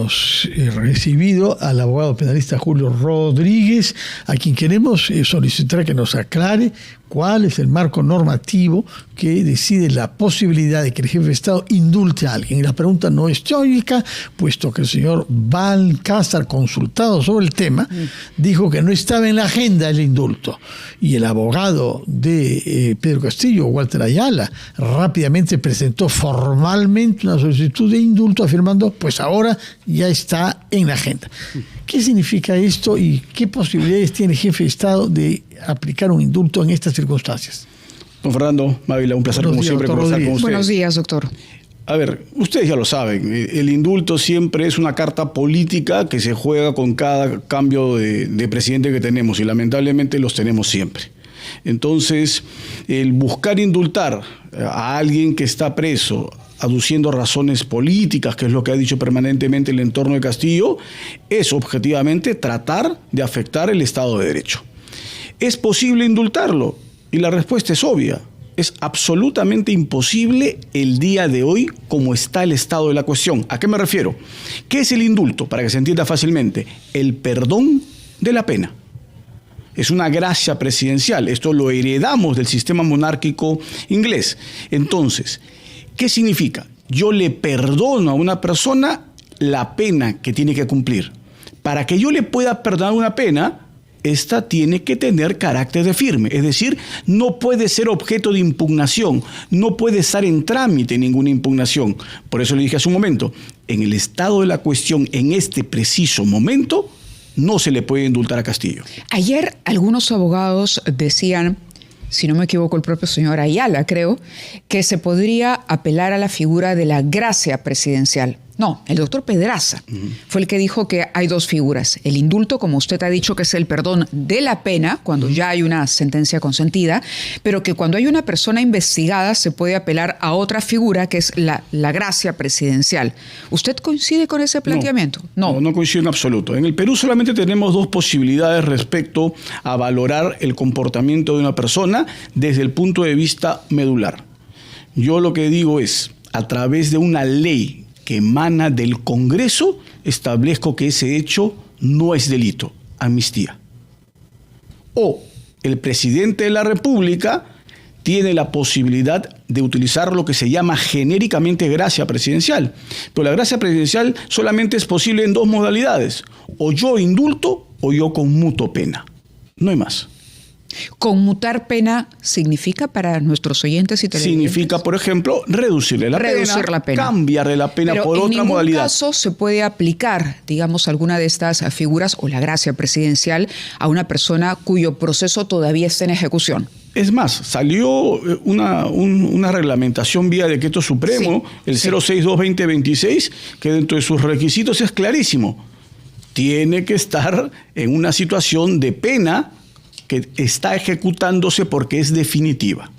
hemos recibido al abogado penalista Julio Rodríguez, a quien queremos solicitar que nos aclare cuál es el marco normativo que decide la posibilidad de que el jefe de Estado indulte a alguien. Y la pregunta no es teórica, puesto que el señor Balcázar, consultado sobre el tema, dijo que no estaba en la agenda el indulto. Y el abogado de Pedro Castillo, Walter Ayala, rápidamente presentó formalmente una solicitud de indulto, afirmando, pues ahora ya está en la agenda. ¿Qué significa esto y qué posibilidades tiene el jefe de Estado de aplicar un indulto en estas circunstancias? Don Fernando, Mávila, un placer como siempre conversar con usted. Buenos días, doctor. A ver, ustedes ya lo saben, el indulto siempre es una carta política que se juega con cada cambio de presidente que tenemos y lamentablemente los tenemos siempre. Entonces, el buscar indultar a alguien que está preso aduciendo razones políticas, que es lo que ha dicho permanentemente el entorno de Castillo, es objetivamente tratar de afectar el Estado de Derecho. ¿Es posible indultarlo? Y la respuesta es obvia. Es absolutamente imposible el día de hoy como está el estado de la cuestión. ¿A qué me refiero? ¿Qué es el indulto? Para que se entienda fácilmente, el perdón de la pena. Es una gracia presidencial. Esto lo heredamos del sistema monárquico inglés. Entonces, ¿qué significa? Yo le perdono a una persona la pena que tiene que cumplir. Para que yo le pueda perdonar una pena, esta tiene que tener carácter de firme, es decir, no puede ser objeto de impugnación, no puede estar en trámite ninguna impugnación. Por eso le dije hace un momento, en el estado de la cuestión, en este preciso momento, no se le puede indultar a Castillo. Ayer algunos abogados decían, si no me equivoco el propio señor Ayala, creo, que se podría apelar a la figura de la gracia presidencial. No, el doctor Pedraza fue el que dijo que hay dos figuras. El indulto, como usted ha dicho, que es el perdón de la pena, cuando ya hay una sentencia consentida, pero que cuando hay una persona investigada se puede apelar a otra figura, que es la gracia presidencial. ¿Usted coincide con ese planteamiento? No coincido en absoluto. En el Perú solamente tenemos dos posibilidades respecto a valorar el comportamiento de una persona desde el punto de vista medular. Yo lo que digo es, a través de una ley que emana del Congreso, establezco que ese hecho no es delito, amnistía. O el presidente de la República tiene la posibilidad de utilizar lo que se llama genéricamente gracia presidencial. Pero la gracia presidencial solamente es posible en dos modalidades. O yo indulto o yo conmuto pena. No hay más. ¿Conmutar pena significa para nuestros oyentes y televidentes? Significa, por ejemplo, reducirle la pena, cambiarle la pena por otra modalidad. Pero en ningún caso se puede aplicar, digamos, alguna de estas figuras o la gracia presidencial a una persona cuyo proceso todavía está en ejecución. Es más, salió una reglamentación vía decreto supremo, el 062-2026, que dentro de sus requisitos es clarísimo. Tiene que estar en una situación de pena que está ejecutándose porque es definitiva.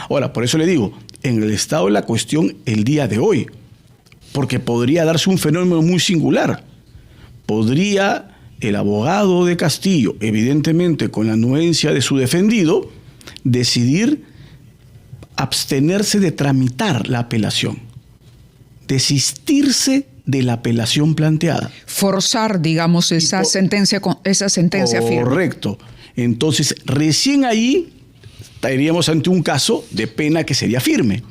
Ahora, por eso le digo, en el estado de la cuestión el día de hoy, porque podría darse un fenómeno muy singular. Podría el abogado de Castillo, evidentemente con la anuencia de su defendido, decidir abstenerse de tramitar la apelación, desistirse de la apelación planteada. Forzar, digamos, esa sentencia firme. Correcto. Entonces, recién ahí estaríamos ante un caso de pena que sería firme.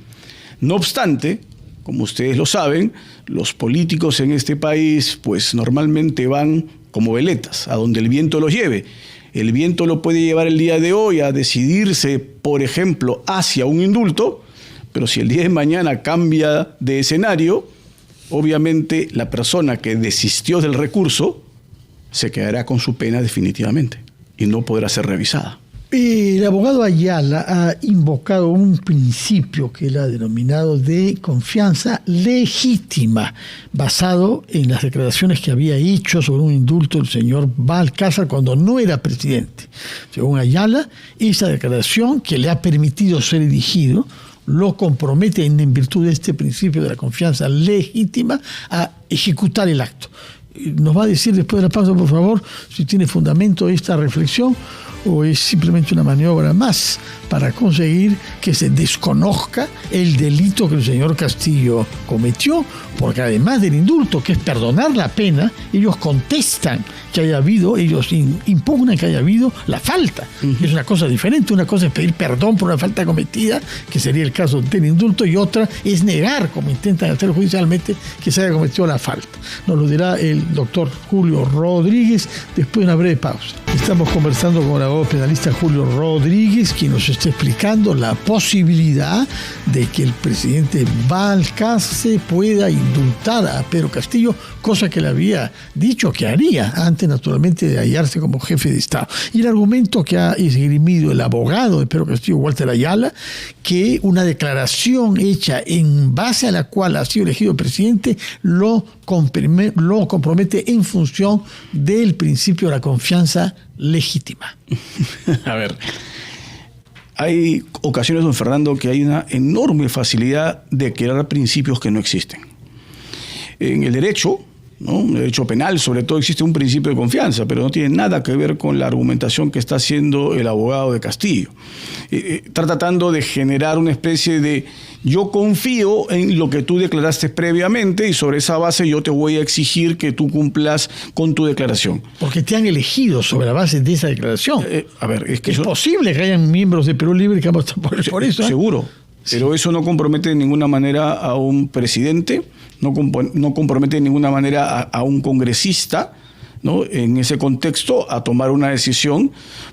No obstante, como ustedes lo saben, los políticos en este país pues normalmente van como veletas, a donde el viento los lleve. El viento lo puede llevar el día de hoy a decidirse, por ejemplo, hacia un indulto, pero si el día de mañana cambia de escenario, obviamente la persona que desistió del recurso se quedará con su pena definitivamente y no podrá ser revisada. El abogado Ayala ha invocado un principio que él ha denominado de confianza legítima, basado en las declaraciones que había hecho sobre un indulto el señor Balcázar cuando no era presidente. Según Ayala, esa declaración que le ha permitido ser elegido lo compromete en virtud de este principio de la confianza legítima a ejecutar el acto. nos va a decir después de la pausa, por favor, si tiene fundamento esta reflexión o es simplemente una maniobra más para conseguir que se desconozca el delito que el señor Castillo cometió, porque además del indulto, que es perdonar la pena, ellos contestan que haya habido, ellos impugnan que haya habido la falta. Es una cosa diferente. Una cosa es pedir perdón por una falta cometida, que sería el caso del indulto, y otra es negar, como intentan hacer judicialmente, que se haya cometido la falta. Nos lo dirá el doctor Julio Rodríguez después de una breve pausa. Estamos conversando con el abogado penalista Julio Rodríguez, quien nos está explicando la posibilidad de que el presidente Balcarce pueda indultar a Pedro Castillo, cosa que le había dicho que haría antes, naturalmente, de hallarse como jefe de Estado. Y el argumento que ha esgrimido el abogado de Pedro Castillo, Walter Ayala, que una declaración hecha en base a la cual ha sido elegido presidente lo compromete en función del principio de la confianza legítima. A ver, hay ocasiones, don Fernando, que hay una enorme facilidad de crear principios que no existen. En el derecho, ¿no? En el derecho penal, sobre todo, existe un principio de confianza, pero no tiene nada que ver con la argumentación que está haciendo el abogado de Castillo. Está tratando de generar una especie de: yo confío en lo que tú declaraste previamente y sobre esa base yo te voy a exigir que tú cumplas con tu declaración. Porque te han elegido sobre la base de esa declaración. A ver, es que es posible que hayan miembros de Perú Libre que han votado por eso. Seguro. Sí. Pero eso no compromete de ninguna manera a un presidente, no compromete de ninguna manera a un congresista, ¿no? En ese contexto, a tomar una decisión,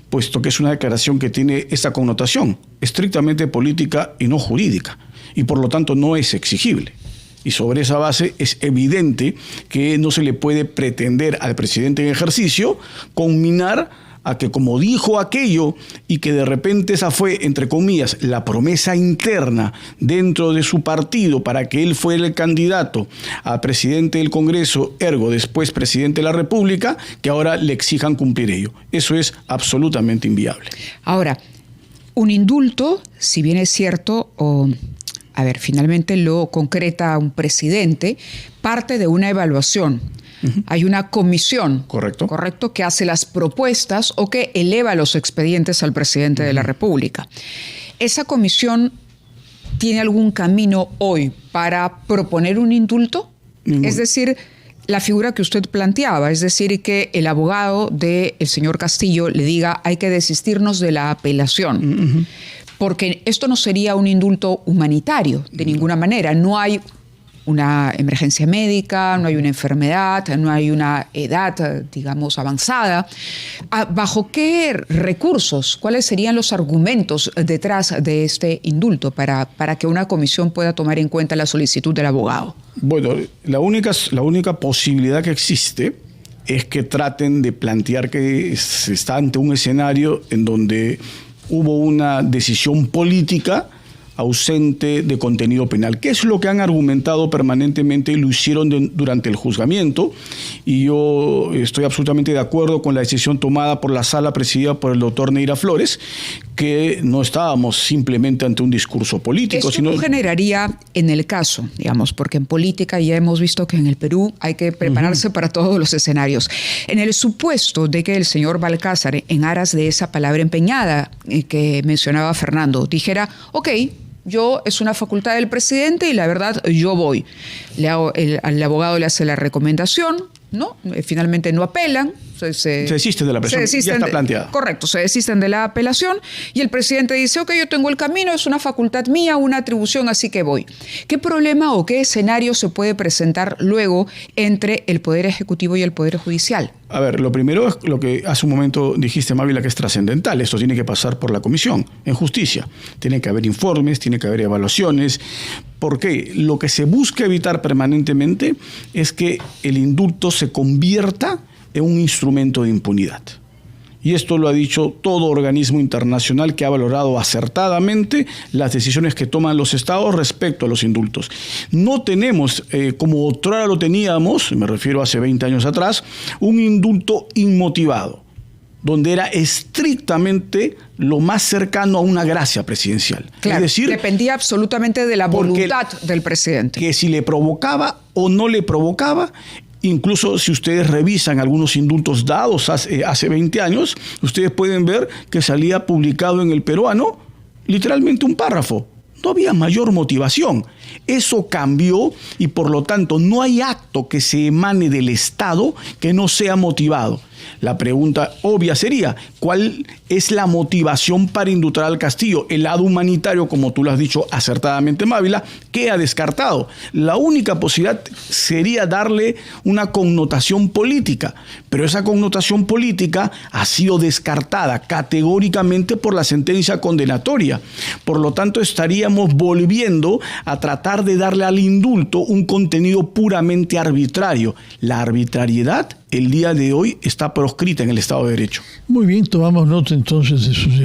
puesto que es una declaración que tiene esta connotación estrictamente política y no jurídica, y por lo tanto no es exigible. Y sobre esa base es evidente que no se le puede pretender al presidente en ejercicio conminar a que, como dijo aquello, y que de repente esa fue, entre comillas, la promesa interna dentro de su partido para que él fuera el candidato a presidente del Congreso, ergo después presidente de la República, que ahora le exijan cumplir ello. Eso es absolutamente inviable. Ahora, un indulto, si bien es cierto, finalmente lo concreta un presidente, parte de una evaluación. Hay una comisión, correcto, que hace las propuestas o que eleva los expedientes al presidente de la República. ¿Esa comisión tiene algún camino hoy para proponer un indulto? Ningún. Es decir, la figura que usted planteaba, es decir, que el abogado del señor Castillo le diga: hay que desistirnos de la apelación, porque esto no sería un indulto humanitario de ninguna manera. No hay una emergencia médica, no hay una enfermedad, no hay una edad, digamos, avanzada. ¿Bajo qué recursos, cuáles serían los argumentos detrás de este indulto para que una comisión pueda tomar en cuenta la solicitud del abogado? Bueno, la única posibilidad que existe es que traten de plantear que se está ante un escenario en donde hubo una decisión política ausente de contenido penal, que es lo que han argumentado permanentemente y lo hicieron durante el juzgamiento, y yo estoy absolutamente de acuerdo con la decisión tomada por la sala presidida por el doctor Neira Flores, que no estábamos simplemente ante un discurso político. ¿Esto no generaría, en el caso, digamos, porque en política ya hemos visto que en el Perú hay que prepararse para todos los escenarios, en el supuesto de que el señor Balcázar, en aras de esa palabra empeñada que mencionaba Fernando, dijera: ok, es una facultad del presidente y la verdad yo voy. Al abogado le hace la recomendación, ¿no? Finalmente no apelan. Se desisten de la apelación, ya está planteada. Correcto, se desisten de la apelación y el presidente dice: ok, yo tengo el camino, es una facultad mía, una atribución, así que voy. ¿Qué problema o qué escenario se puede presentar luego entre el Poder Ejecutivo y el Poder Judicial? A ver, lo primero es lo que hace un momento dijiste, Mávila, que es trascendental. Esto tiene que pasar por la comisión en justicia. Tiene que haber informes, tiene que haber evaluaciones. ¿Por qué? Lo que se busca evitar permanentemente es que el indulto se convierta en un instrumento de impunidad. Y esto lo ha dicho todo organismo internacional que ha valorado acertadamente las decisiones que toman los estados respecto a los indultos. No tenemos, como otrora lo teníamos, me refiero a hace 20 años atrás, un indulto inmotivado, donde era estrictamente lo más cercano a una gracia presidencial. Claro, es decir, dependía absolutamente de la voluntad del presidente. Que si le provocaba o no le provocaba, Incluso si ustedes revisan algunos indultos dados hace 20 años, ustedes pueden ver que salía publicado en El Peruano literalmente un párrafo. No había mayor motivación. Eso cambió y por lo tanto no hay acto que se emane del Estado que no sea motivado. La pregunta obvia sería, ¿cuál es la motivación para indultar al Castillo? El lado humanitario, como tú lo has dicho acertadamente, Mávila, queda descartado. La única posibilidad sería darle una connotación política, pero esa connotación política ha sido descartada categóricamente por la sentencia condenatoria. Por lo tanto, estaríamos volviendo a tratar de darle al indulto un contenido puramente arbitrario. La arbitrariedad el día de hoy está proscrita en el Estado de Derecho. Muy bien, tomamos nota entonces de sus